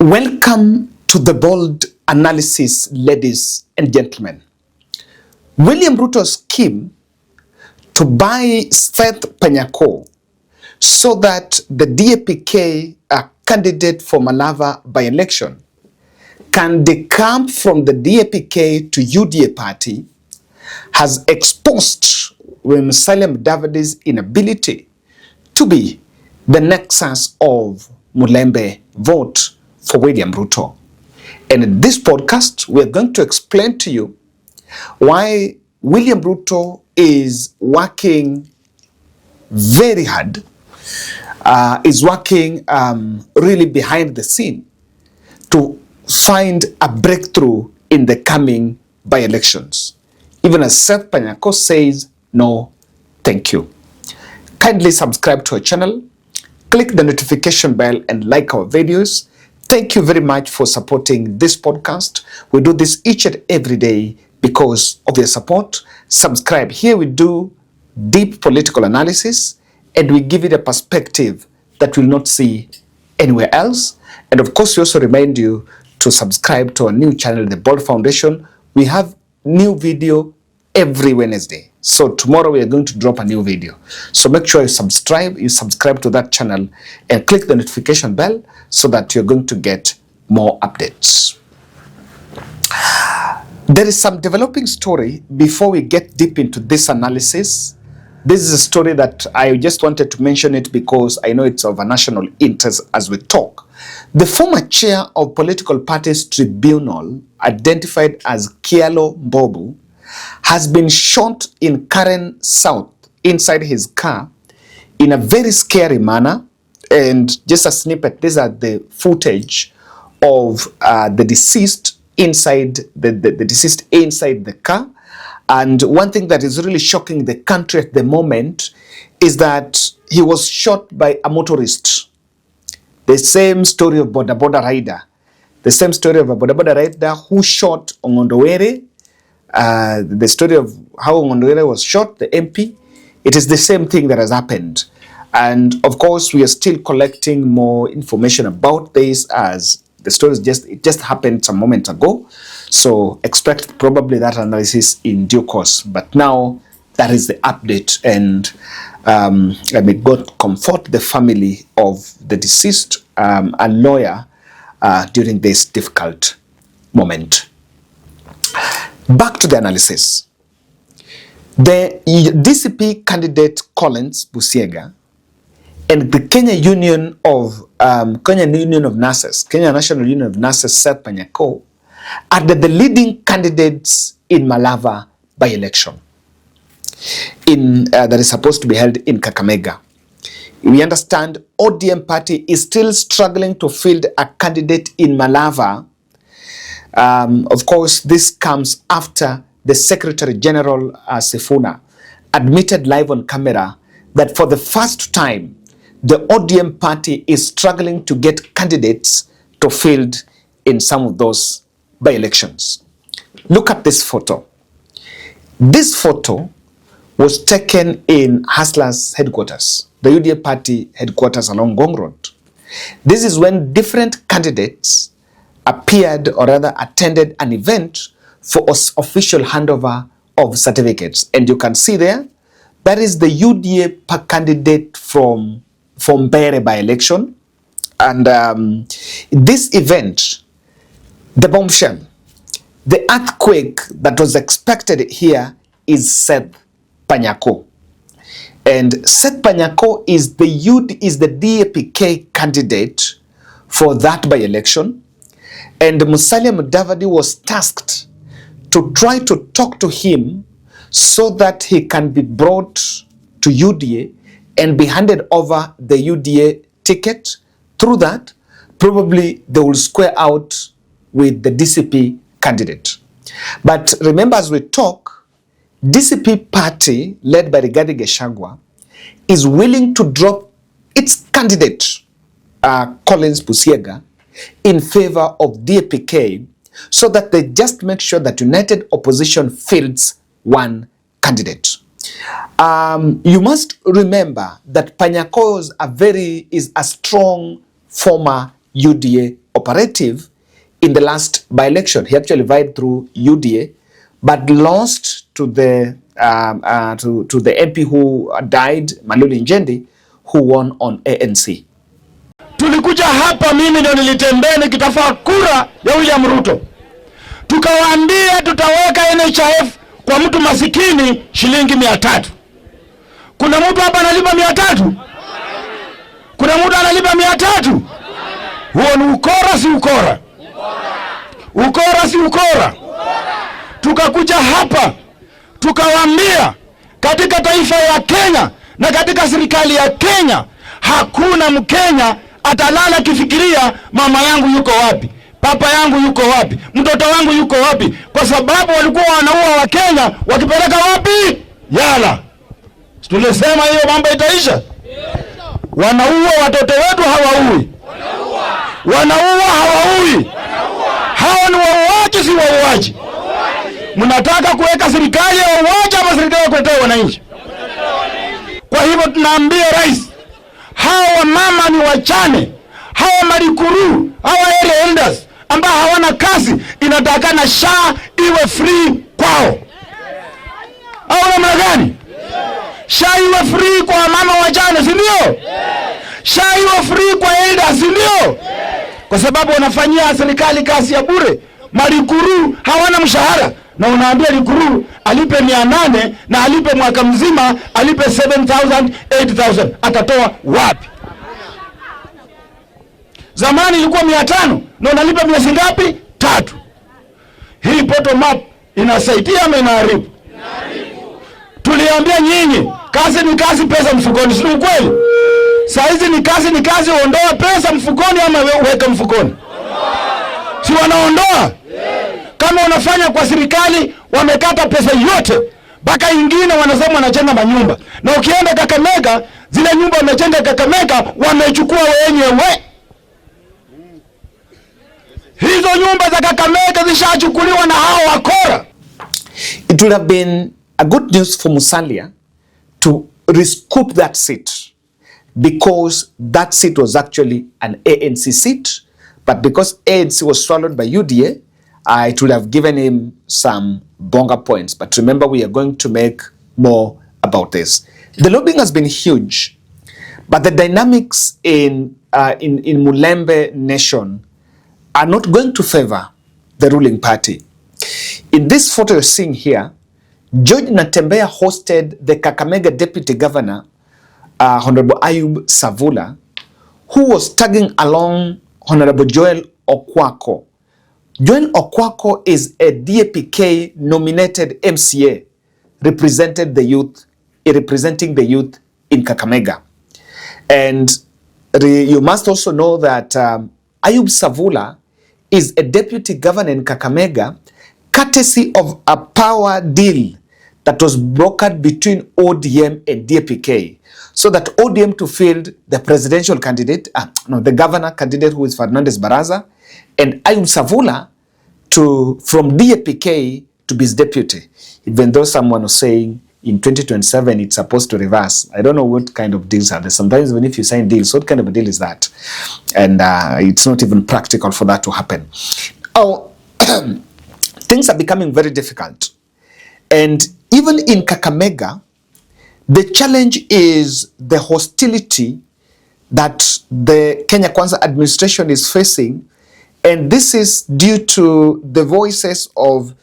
Welcome to the bold analysis, ladies and gentlemen. William Ruto's scheme to buy Seth Panyako so that the DAPK candidate for Malava by-election can decamp from the DAPK to UDA party has exposed Musalia Mudavadi's inability to be the nexus of Mulembe vote for William Ruto. And in this podcast, we're going to explain to you why William Ruto is working very hard, is working really behind the scene to find a breakthrough in the coming by-elections. Even as Seth Panyako says, no, thank you. Kindly subscribe to our channel, click the notification bell and like our videos. Thank you very much for supporting this podcast. We do this each and every day because of your support. Subscribe. Here we do deep political analysis and we give it a perspective that we'll not see anywhere else. And of course, we also remind you to subscribe to our new channel, The Bold Foundation. We have new video every Wednesday. So tomorrow we are going to drop a new video. So make sure you subscribe to that channel and click the notification bell so that you're going to get more updates. There is some developing story before we get deep into this analysis. This is a story that I just wanted to mention it because I know it's of a national interest as we talk. The former chair of Political Parties Tribunal, identified as Kialo Mbobu, has been shot in Karen South inside his car in a very scary manner. And just a snippet, these are the footage of the deceased inside the deceased inside the car. And one thing that is really shocking the country at the moment is that he was shot by a motorist. The same story of Boda Boda rider. The same story of a Boda Boda rider who shot Ongondowere. The story of how Ongondowere was shot, the MP. It is the same thing that has happened. And of course, we are still collecting more information about this as the story just happened some moments ago. So expect probably that analysis in due course. But now that is the update, and may God comfort the family of the deceased, a lawyer during this difficult moment. Back to the analysis. The DCP candidate Collins Busiega and the Kenya Union of Nurses, Kenya National Union of Nurses, Seth Panyako, are the leading candidates in Malava by-election that is supposed to be held in Kakamega. We understand ODM party is still struggling to field a candidate in Malava. Of course, this comes after the Secretary General Sifuna admitted live on camera that for the first time, the ODM party is struggling to get candidates to field in some of those by-elections. Look at this photo. This photo was taken in Hustler's headquarters, the UDA party headquarters along Ngong Road. This is when different candidates appeared, or rather attended an event for official handover of certificates. And you can see there, that is the UDA candidate from Bere by-election. And this event, the bombshell, the earthquake that was expected here is Seth Panyako. And Seth Panyako is the DAPK candidate for that by-election. And Musalia Mudavadi was tasked to try to talk to him so that he can be brought to UDA and be handed over the UDA ticket. Through that, probably they will square out with the DCP candidate. But remember, as we talk, DCP party led by Rigathi Gachagua is willing to drop its candidate, Collins Busiega, in favor of DAPK so that they just make sure that United Opposition fields one candidate. You must remember that Panyako is a strong former UDA cooperative in the last by-election. He actually vied through UDA, but lost to the MP who died, Maluli Njendi, who won on ANC. Tulikuja hapa, mimi ndio nilitembea nikitafuta kura ya William Ruto. Tukawaambia tutaweka NHIF kwa mtu masikini shilingi 300. Kuna mtu hapa analipa 300? Kuna mtu analipa 300? Huo ni ukora, si ukora? Ukora, si ukora? Tukakuja hapa tukawaambia katika taifa ya Kenya na katika serikali ya Kenya hakuna Mkenya atalala kifikiria mama yangu yuko wapi, papa yangu yuko wapi, mtoto wangu yuko wapi, kwa sababu walikuwa wanaua wa Kenya wakipeleka wapi? Yala. Tulisema hiyo mambo itaisha. Wanaua watoto wetu, hawaui. Wanaua, hawaui. Hao ni wauaji, si wauaji? Mnataka kuweka serikali ya wauaji ama serikali ya kutetea wananchi? Kwa hivyo tunaambia rais, hawa mama ni wachane, hawa marikuru, hawa area elders ambao hawana kazi, inatakana SHA iwe free kwao. Au namna gani? SHA iwe free kwa mama wachane, si ndio? SHA iwe free kwa elders, si ndio? Kwa sababu wanafanyia serikali kazi ya bure. Marikuru hawana mshahara, na unaambia likuru alipe 800 na alipe mwaka mzima, alipe 7,000, 8,000. Atatoa wapi? Zamani ilikuwa 500 na unalipa miezi ngapi? 3. Hii bottom up inasaidia ama inaharibu? Tuliambia nyinyi, kazi ni kazi, pesa mfukoni, si ukweli? Saizi ni kazi, uondoa pesa mfukoni ama weka mfukoni? Si wanaondoa? Kama unafanya kwa serikali, wamekata pesa yote. Baka ingine wanasema wanajenga manyumba. Na ukienda Kakamega, zile nyumba wamejenga Kakamega, wamechukua wenyewe. Hizo nyumba za Kakamega zishachukuliwa na hao wakora. It would have been a good news for Musalia to rescoop that seat, because that seat was actually an ANC seat, but because ANC was swallowed by UDA, it would have given him some bonga points. But remember, we are going to make more about this. The lobbying has been huge, but the dynamics in Mulembe Nation are not going to favor the ruling party. In this photo you're seeing here, George Natembeya hosted the Kakamega Deputy Governor, Honorable Ayub Savula, who was tagging along Honorable Joel Okwako. Joel Okwako is a DAPK nominated MCA representing the youth in Kakamega. And you must also know that Ayub Savula is a deputy governor in Kakamega, courtesy of a power deal that was brokered between ODM and DAPK, so that ODM to field the presidential candidate, the governor candidate, who is Fernandez Baraza, and Ayub Savula from DAPK to be his deputy. Even though someone was saying in 2027 it's supposed to reverse. I don't know what kind of deals are there. Sometimes even if you sign deals, what kind of a deal is that? And it's not even practical for that to happen. Things are becoming very difficult. And even in Kakamega, the challenge is the hostility that the Kenya Kwanza administration is facing. And this is due to the voices of,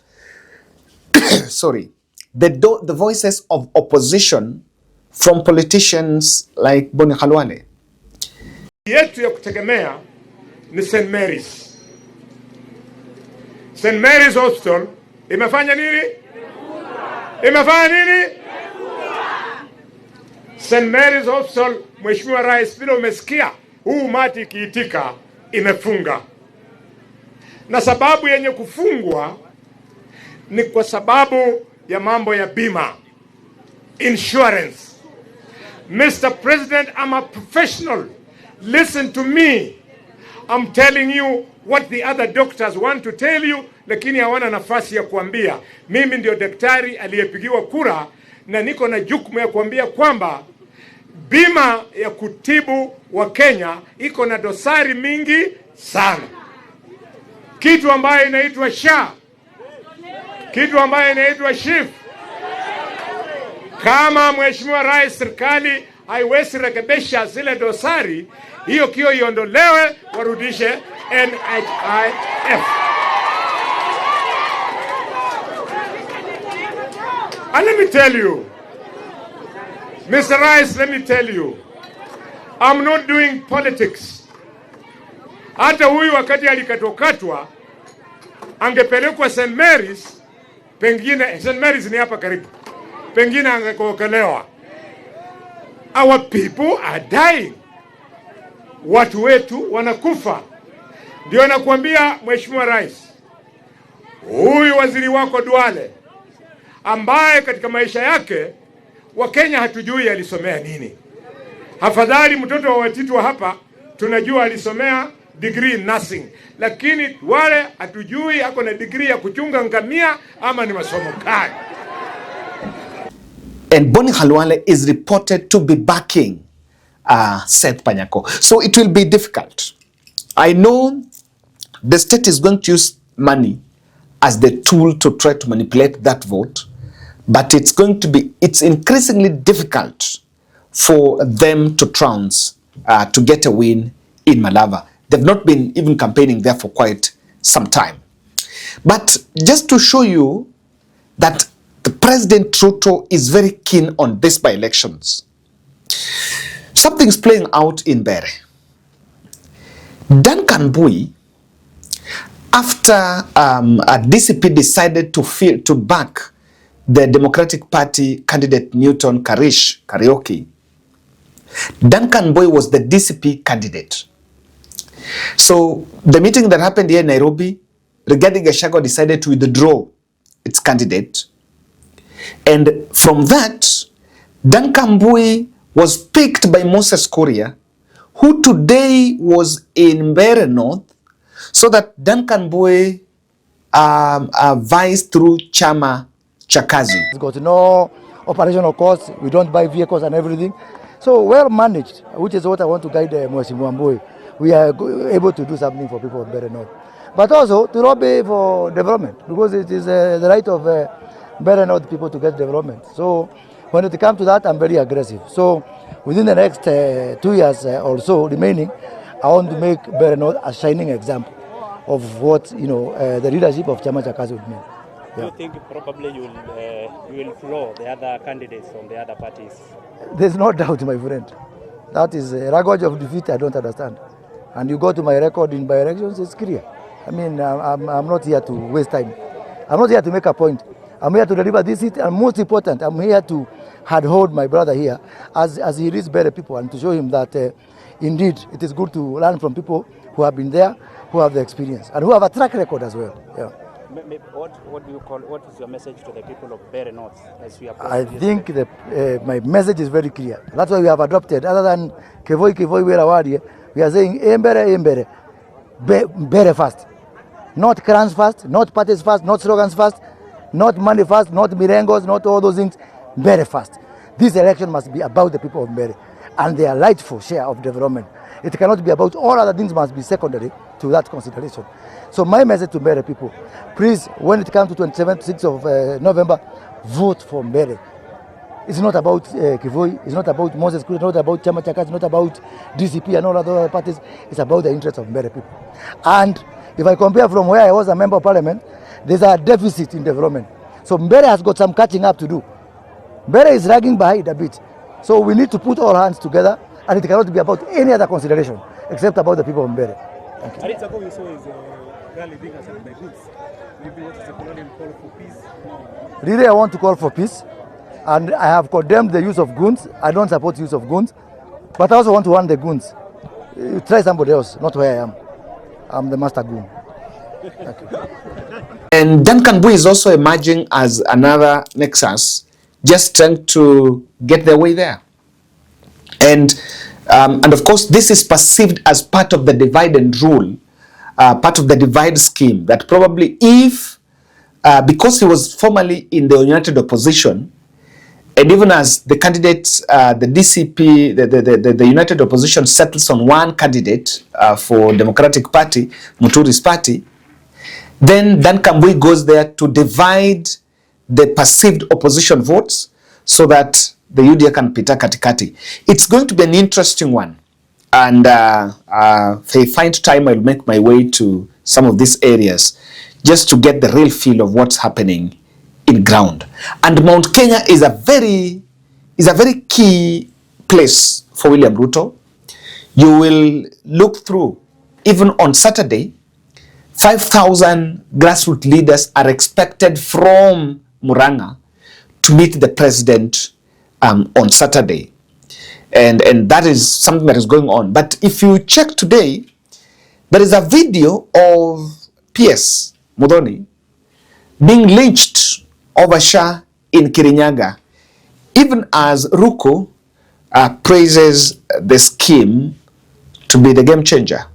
the voices of opposition from politicians like Boni Khalwale. Yetu ya kutegemea ni St. Mary's. St. Mary's Hospital imefanya nini? Imefanya nini? St. Mary's Hospital, Mheshimiwa Rais, bila umesikia huu umati kiitika, imefunga. Na sababu yenye kufungwa ni kwa sababu ya mambo ya bima, insurance. Mr. President, I'm a professional. Listen to me. I'm telling you what the other doctors want to tell you, lakini hawana nafasi ya kuambia. Mimi ndio daktari aliyepigiwa kura na niko na jukumu ya kuambia kwamba bima ya kutibu wa Kenya iko na dosari mingi sana. kitu ambayo inaitwa SHA, kitu ambayo inaitwa SHIF. Kama Mheshimiwa Rais, serikali haiwezi rekebisha zile dosari, hiyo kio iondolewe, warudishe NHIF. And let me tell you, Mr. Rice, let me tell you, I'm not doing politics. Hata huyu wakati alikatwakatwa angepelekwa St. Mary's, pengine St. Mary's ni hapa karibu, pengine angekokelewa. Our people are dying. Watu wetu wanakufa. Ndio nakwambia Mheshimiwa Rais, huyu waziri wako Duale, ambaye katika maisha yake Wakenya hatujui alisomea nini. Afadhali mtoto wa Watitu wa hapa tunajua alisomea degree in nursing, lakini wale hatujui ako na degree ya kuchunga ngamia ama ni masomo gani. And Boni Khalwale is reported to be backing Seth Panyako. So it will be difficult. I know the state is going to use money as the tool to try to manipulate that vote, but it's increasingly difficult for them to trounce, to get a win in Malava. They've not been even campaigning there for quite some time. But just to show you that the President Ruto is very keen on this by-elections, something's playing out in Bere. Duncan Bui, after a DCP decided to back the Democratic Party candidate Newton Kariuki, Duncan Bui was the DCP candidate. So the meeting that happened here in Nairobi, Rigathi Gachagua decided to withdraw its candidate. And from that, Duncan Bui was picked by Moses Kuria, who today was in Bomet North, so that Duncan Bui vies through Chama Chakazi. It's got no operational costs, we don't buy vehicles and everything. So well managed, which is what I want to guide Mheshimiwa Mbui. We are able to do something for people of Bomet North. But also to lobby for development, because it is the right of Bomet North people to get development. So when it comes to that, I'm very aggressive. So within the next 2 years or so remaining, I want to make Bomet North a shining example of what the leadership of Chama Chakazi would mean. Do you think probably you will floor the other candidates from the other parties? There's no doubt, my friend. That is a language of defeat I don't understand. And you go to my record in by-elections, it's clear. I mean, I'm not here to waste time. I'm not here to make a point. I'm here to deliver this seat, and most important, I'm here to hold my brother here as he reads better people, and to show him that indeed it is good to learn from people who have been there, who have the experience, and who have a track record as well. Yeah. What do you call? What is your message to the people of Bomet North as we approach? I think my message is very clear. That's why we have adopted, other than Kevoi Werawadi, we are saying Mbere, Mbere first. Not crowns first, not parties first, not slogans first, not money first, not mirengos, not all those things. Mbere first. This election must be about the people of Mbere and their rightful share of development. It cannot be about all other things, must be secondary to that consideration. So my message to Mbere people, please, when it comes to 27th, 6th of November, vote for Mbere. It's not about Kivoi, it's not about Moses Kuria, it's not about Chama Chakazi, it's not about DCP and all other parties. It's about the interests of Mbere people. And if I compare from where I was a member of parliament, there's a deficit in development. So Mbere has got some catching up to do. Mbere is lagging behind a bit. So we need to put all hands together, and it cannot be about any other consideration except about the people of Mbere. Thank you. Ago we saw is rally being attacked by goods. Maybe what is the Colonial call for peace? Really, I want to call for peace, and I have condemned the use of guns. I don't support use of guns, but I also want to warn the guns. Try somebody else, not where I am. I'm the master goon. Thank you. And Duncan Bui is also emerging as another nexus, just trying to get their way there. And of course, this is perceived as part of the divide and rule, part of the divide scheme, that probably if, because he was formerly in the united opposition, and even as the candidates, the DCP, the united opposition settles on one candidate for Democratic Party, Muturi's party, Then Kambui goes there to divide the perceived opposition votes so that the UDA can pita katikati. It's going to be an interesting one. And if I find time, I'll make my way to some of these areas just to get the real feel of what's happening in ground. And Mount Kenya is a very key place for William Ruto. You will look through, even on Saturday, 5,000 grassroots leaders are expected from Murang'a to meet the president on Saturday. And that is something that is going on. But if you check today, there is a video of PS Muthoni being lynched over Shah in Kirinyaga, even as Ruto praises the scheme to be the game changer.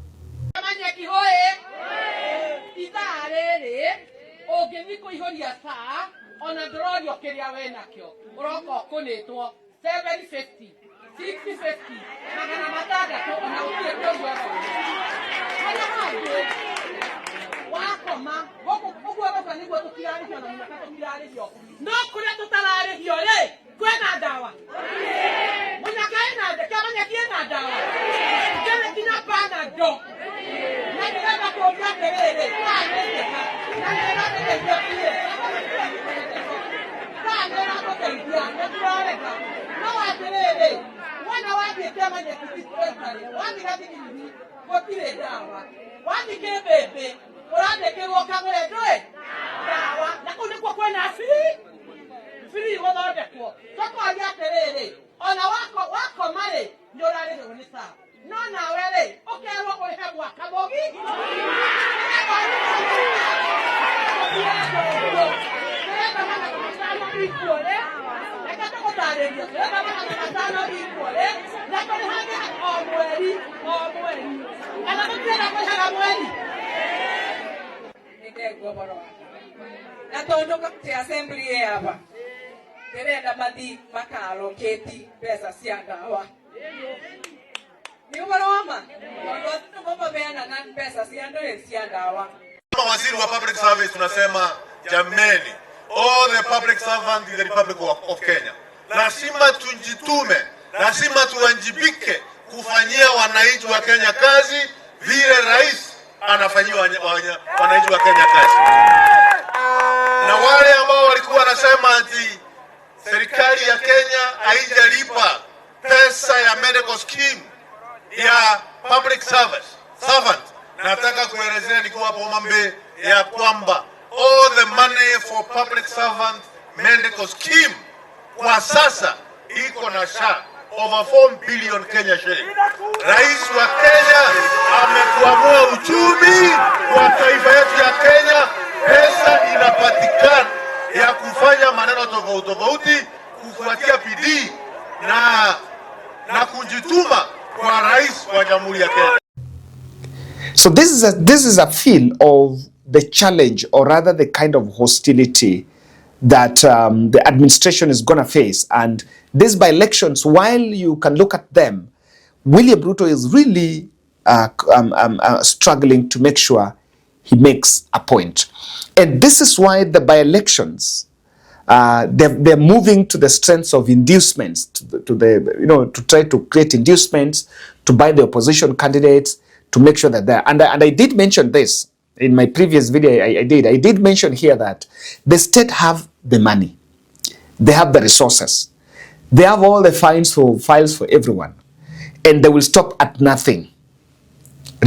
Kama waziri wa public service tunasema jameni, all the public servants in the Republic of Kenya, lazima tujitume, lazima tuwajibike kufanyia wananchi wa Kenya kazi vile rais anafanyia wananchi wa Kenya kazi. Na wale ambao walikuwa wanasema ati serikali ya Kenya haijalipa pesa ya medical scheme ya public servant, nataka kuelezea nikiwa hapo Omambe ya kwamba all the money for public servant medical scheme kwa sasa iko na SHA over 4 billion Kenya shilling. Rais wa Kenya ametuamua uchumi wa taifa yetu ya Kenya, pesa inapatikana ya kufanya maneno tofauti kufuatia bidii na kujituma kwa rais wa Jamhuri ya Kenya. So this is a feel of the challenge, or rather the kind of hostility that the administration is going to face. And these by-elections, while you can look at them, William Ruto is really struggling to make sure he makes a point. And this is why the by-elections, they're moving to the strengths of inducements, to try to create inducements to buy the opposition candidates, to make sure that they're, and I did mention this in my previous video. I did mention here that the state have the money, they have the resources, they have all the files for everyone, and they will stop at nothing.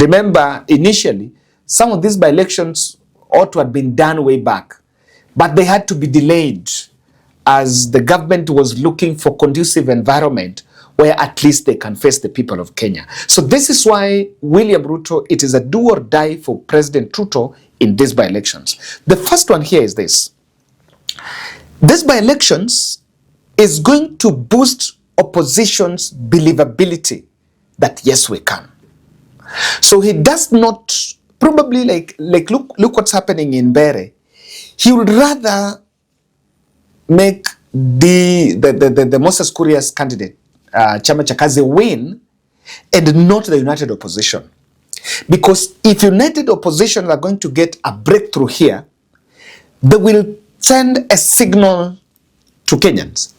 Remember, initially, some of these by-elections ought to have been done way back, but they had to be delayed as the government was looking for conducive environment where at least they can face the people of Kenya. So this is why William Ruto, it is a do or die for President Ruto in these by-elections. The first one here is this. This by-elections is going to boost opposition's believability that yes, we can. So he does not, probably like look what's happening in Bere. He would rather make the Moses Kuria's candidate, Chama cha Kazi, win and not the united opposition. Because if united opposition are going to get a breakthrough here, they will send a signal to Kenyans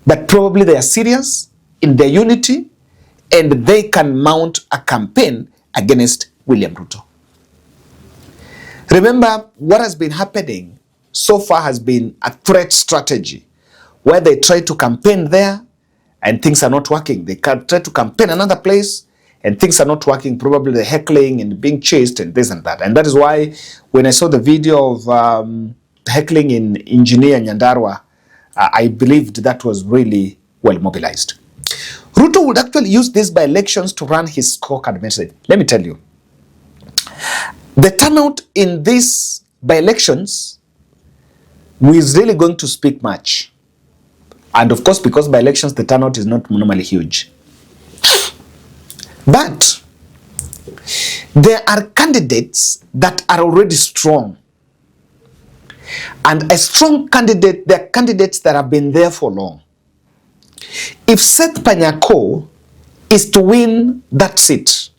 that probably they are serious in their unity and they can mount a campaign against William Ruto. Remember, what has been happening so far has been a threat strategy where they try to campaign there and things are not working. They can try to campaign another place and things are not working, probably the heckling and being chased and this and that. And that is why when I saw the video of heckling in Engineer Nyandarua, I believed that was really well mobilized. Ruto would actually use these by-elections to run his scorecard message. Let me tell you, the turnout in these by-elections is really going to speak much. And of course, because by-elections, the turnout is not normally huge. But there are candidates that are already strong. And a strong candidate, there are candidates that have been there for long. If Seth Panyako is to win that seat,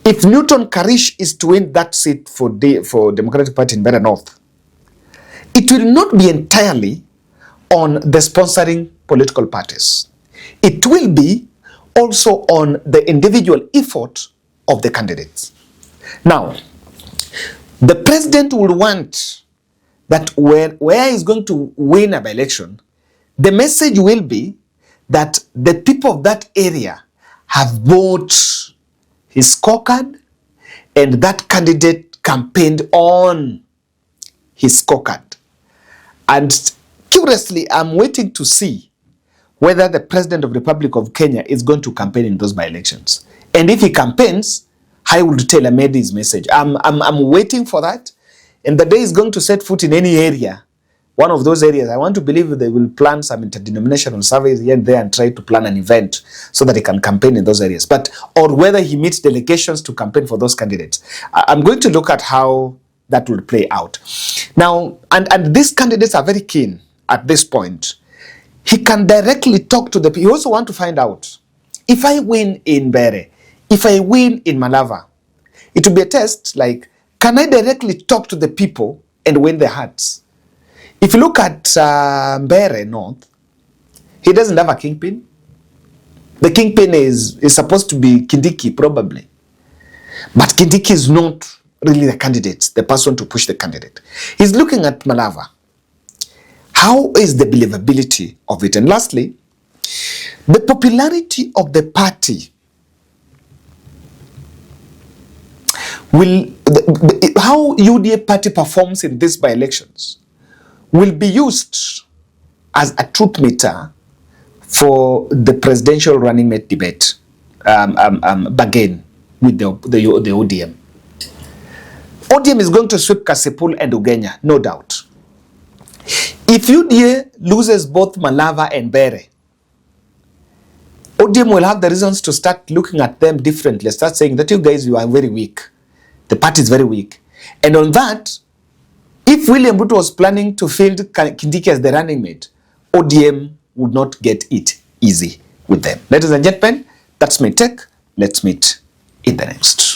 if Newton Karish is to win that seat for Democratic Party in Bomet North, it will not be entirely on the sponsoring political parties. It will be also on the individual effort of the candidates. Now, the president will want that where he's going to win a by-election, the message will be that the people of that area have bought his scorecard and that candidate campaigned on his scorecard. And curiously, I'm waiting to see whether the President of the Republic of Kenya is going to campaign in those by-elections. And if he campaigns, how will tailor-made his message? I'm waiting for that. And the day he's going to set foot in any area, one of those areas, I want to believe they will plan some interdenominational surveys here and there and try to plan an event so that he can campaign in those areas. But, or whether he meets delegations to campaign for those candidates. I'm going to look at how that will play out. Now, and these candidates are very keen at this point. He can directly talk to the people. He also want to find out, if I win in Bere, if I win in Malava, it will be a test like, can I directly talk to the people and win their hearts? If you look at Bere North, he doesn't have a kingpin. The kingpin is supposed to be Kindiki, probably. But Kindiki is not really the candidate, the person to push the candidate. He's looking at Malava. How is the believability of it? And lastly, the popularity of the party will, how UDA party performs in these by-elections will be used as a truth meter for the presidential running mate debate bargain with the ODM. ODM is going to sweep Kasipul and Ugenya, no doubt. If UDA loses both Malava and Bere, ODM will have the reasons to start looking at them differently, start saying that you guys, you are very weak. The party is very weak. And on that, if William Ruto was planning to field Kindiki as the running mate, ODM would not get it easy with them. Ladies and gentlemen, that's my take. Let's meet in the next.